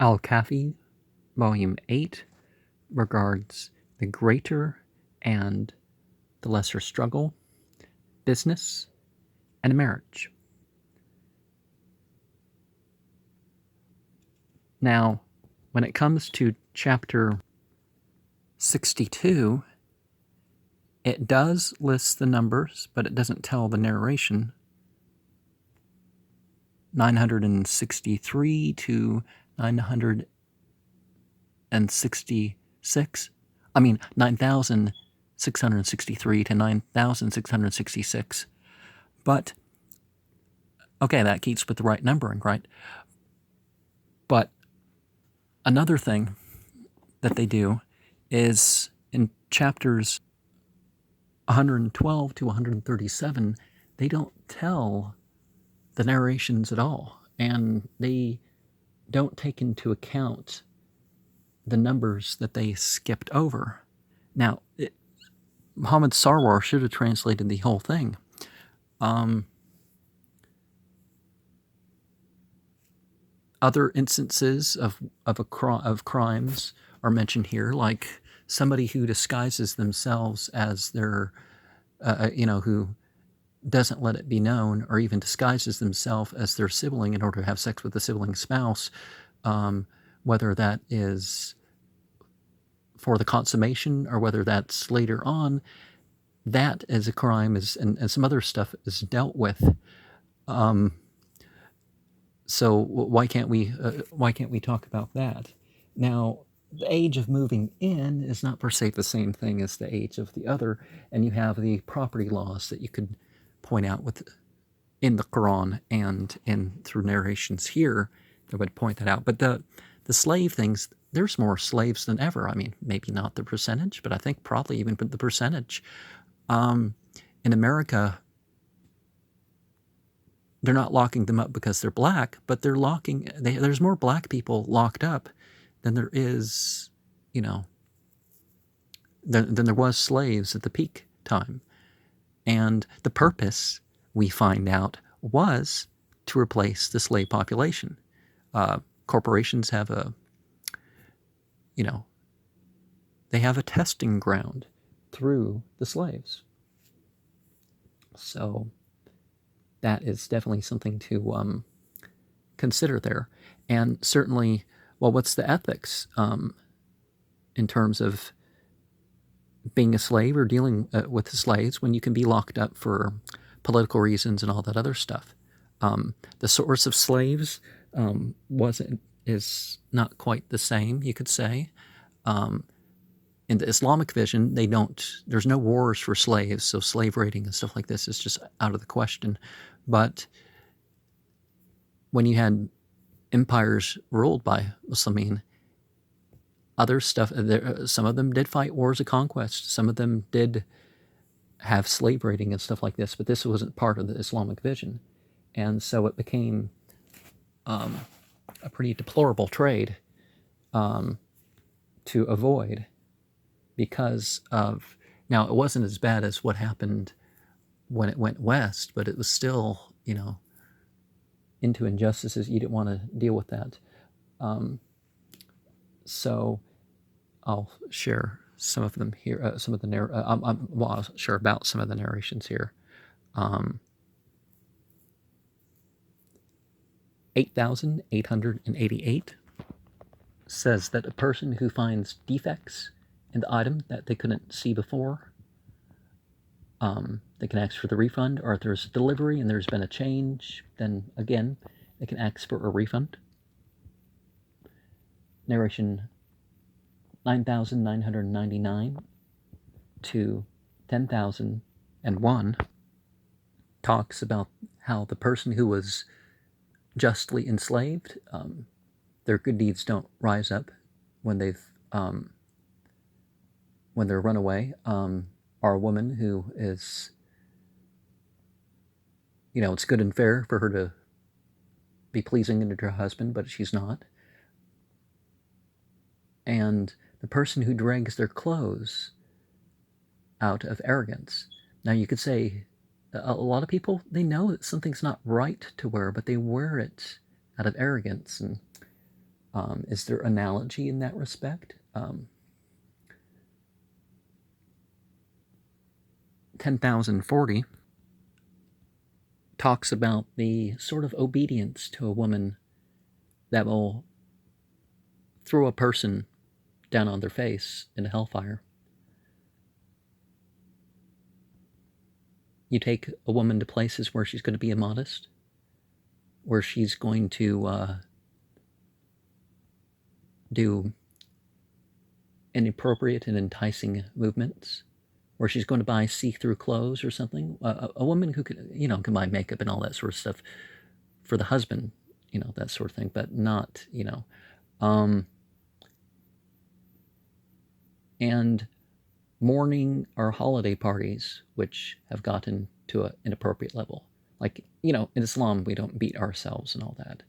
Al-Kafi Volume 8 regards the greater and the lesser struggle, business, and marriage. Now, when it comes to chapter 62, it does list the numbers, but it doesn't tell the narration. 963 to 966. 9,663 to 9,666. But, okay, that keeps with the right numbering, right? But another thing that they do is in chapters 112 to 137, they don't tell the narrations at all, and they don't take into account the numbers that they skipped over. Now, Muhammad Sarwar should have translated the whole thing. Other instances of crimes are mentioned here, like somebody who disguises themselves as their, who doesn't let it be known, or even disguises themselves as their sibling in order to have sex with the sibling spouse, whether that is for the consummation or whether that's later on, that as a crime and some other stuff is dealt with. So why can't we talk about that? Now, the age of moving in is not per se the same thing as the age of the other, and you have the property laws that you could point out in the Quran and through narrations here that would point that out. But the slave things, there's more slaves than ever. I mean, maybe not the percentage, but I think probably even the percentage. In America, they're not locking them up because they're black, but they're there's more black people locked up than there is, than there was slaves at the peak time. And the purpose, we find out, was to replace the slave population. Corporations have they have a testing ground through the slaves. So that is definitely something to consider there. And certainly, well, what's the ethics in terms of being a slave or dealing with the slaves when you can be locked up for political reasons and all that other stuff? The source of slaves is not quite the same, you could say. In the Islamic vision, there's no wars for slaves, so slave raiding and stuff like this is just out of the question. But when you had empires ruled by Muslimin, other stuff, some of them did fight wars of conquest, some of them did have slave raiding and stuff like this, but this wasn't part of the Islamic vision. And so it became a pretty deplorable trade to avoid because of, now it wasn't as bad as what happened when it went west, but it was still, into injustices. You didn't want to deal with that. So I'll share some of them here, I'll share about some of the narrations here. 8,888 says that a person who finds defects in the item that they couldn't see before, they can ask for the refund, or if there's delivery and there's been a change, then again, they can ask for a refund. Narration 9,999 to 10,001 talks about how the person who was justly enslaved, their good deeds don't rise up when they're run away, or a woman who is, it's good and fair for her to be pleasing to her husband, but she's not. And the person who drags their clothes out of arrogance. Now you could say, a lot of people, they know that something's not right to wear, but they wear it out of arrogance. And Is there analogy in that respect? 10,040 talks about the sort of obedience to a woman that will throw a person down on their face into hellfire. You take a woman to places where she's going to be immodest, where she's going to do inappropriate and enticing movements, where she's going to buy see-through clothes or something. A woman who can buy makeup and all that sort of stuff for the husband, that sort of thing, but not, and mourning or holiday parties, which have gotten to an inappropriate level. Like, in Islam, we don't beat ourselves and all that.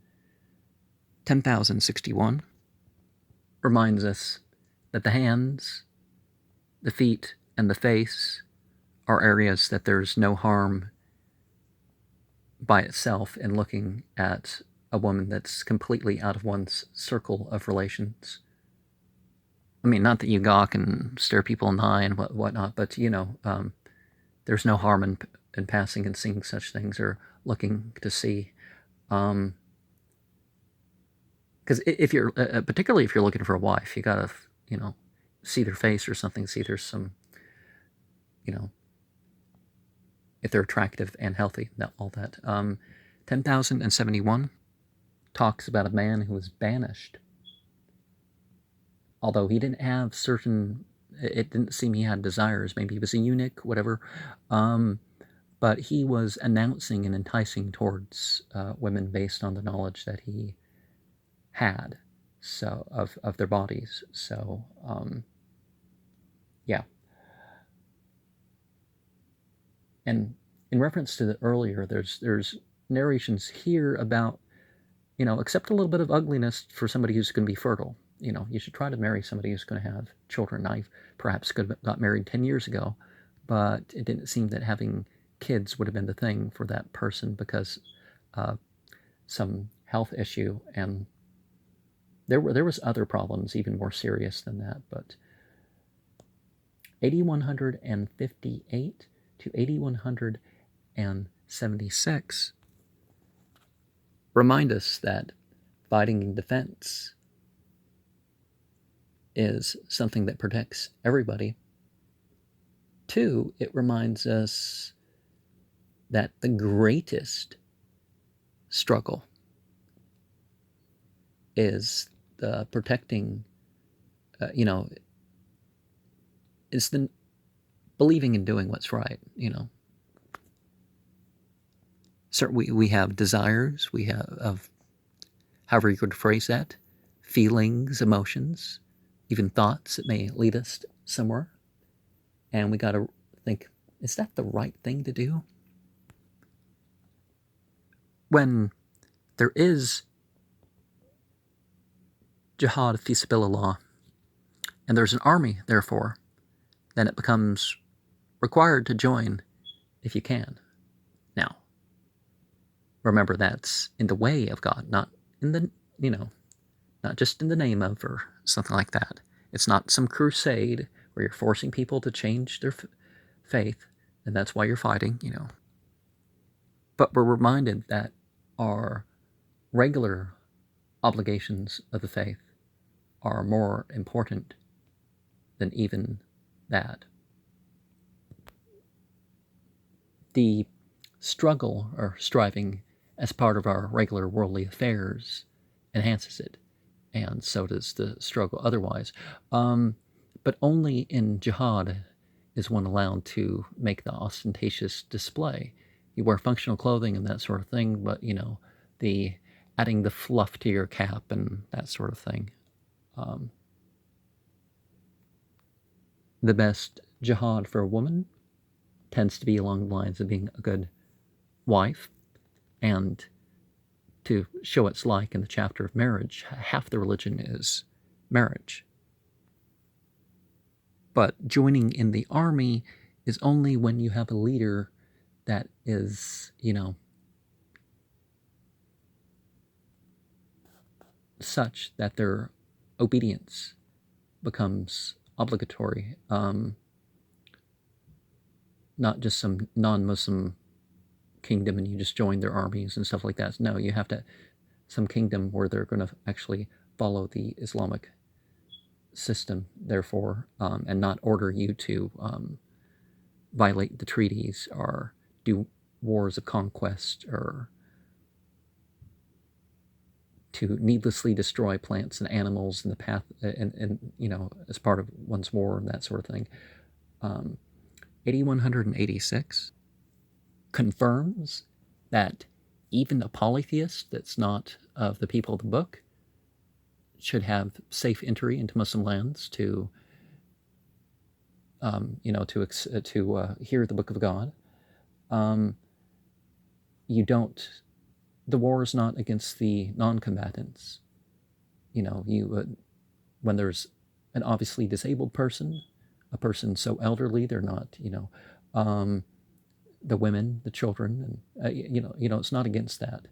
10,061 reminds us that the hands, the feet, and the face are areas that there's no harm by itself in looking at a woman that's completely out of one's circle of relations. I mean, not that you gawk and stare people in the eye and whatnot, but, there's no harm in passing and seeing such things or looking to see. Because if you're, particularly if you're looking for a wife, you gotta, see their face or something, see there's some, if they're attractive and healthy, all that. 10,071 talks about a man who was banished. Although he didn't have it didn't seem he had desires. Maybe he was a eunuch, whatever. But he was announcing and enticing towards women based on the knowledge that he had of their bodies. So, yeah. And in reference to the earlier, there's narrations here about, accept a little bit of ugliness for somebody who's going to be fertile. You should try to marry somebody who's going to have children. I perhaps could have got married 10 years ago, but it didn't seem that having kids would have been the thing for that person because of some health issue. And there was other problems even more serious than that. But 8158 to 8176 remind us that fighting in defense is something that protects everybody. 2, it reminds us that the greatest struggle is the protecting, is the believing and doing what's right, So we have desires, we have, however you could phrase that, feelings, emotions, even thoughts that may lead us somewhere. And we got to think, is that the right thing to do? When there is jihad fi sabilillah, and there's an army, therefore, then it becomes required to join if you can. Now, remember that's in the way of God, not in the, not just in the name of or something like that. It's not some crusade where you're forcing people to change their faith, and that's why you're fighting, But we're reminded that our regular obligations of the faith are more important than even that. The struggle or striving as part of our regular worldly affairs enhances it, and so does the struggle otherwise. But only in jihad is one allowed to make the ostentatious display. You wear functional clothing and that sort of thing, but, the adding the fluff to your cap and that sort of thing. The best jihad for a woman tends to be along the lines of being a good wife, and to show its like in the chapter of marriage, half the religion is marriage. But joining in the army is only when you have a leader that is, such that their obedience becomes obligatory, not just some non-Muslim kingdom and you just join their armies and stuff like that. No, you have to, some kingdom where they're going to actually follow the Islamic system, therefore, and not order you to violate the treaties or do wars of conquest or to needlessly destroy plants and animals in the path, and you know, as part of one's war and that sort of thing. 8186 confirms that even a polytheist that's not of the people of the book should have safe entry into Muslim lands to, you know, to hear the Book of God. You don't. The war is not against the non-combatants. You know, when there's an obviously disabled person, a person so elderly they're not, you know, the women, the children, and you know, it's not against that.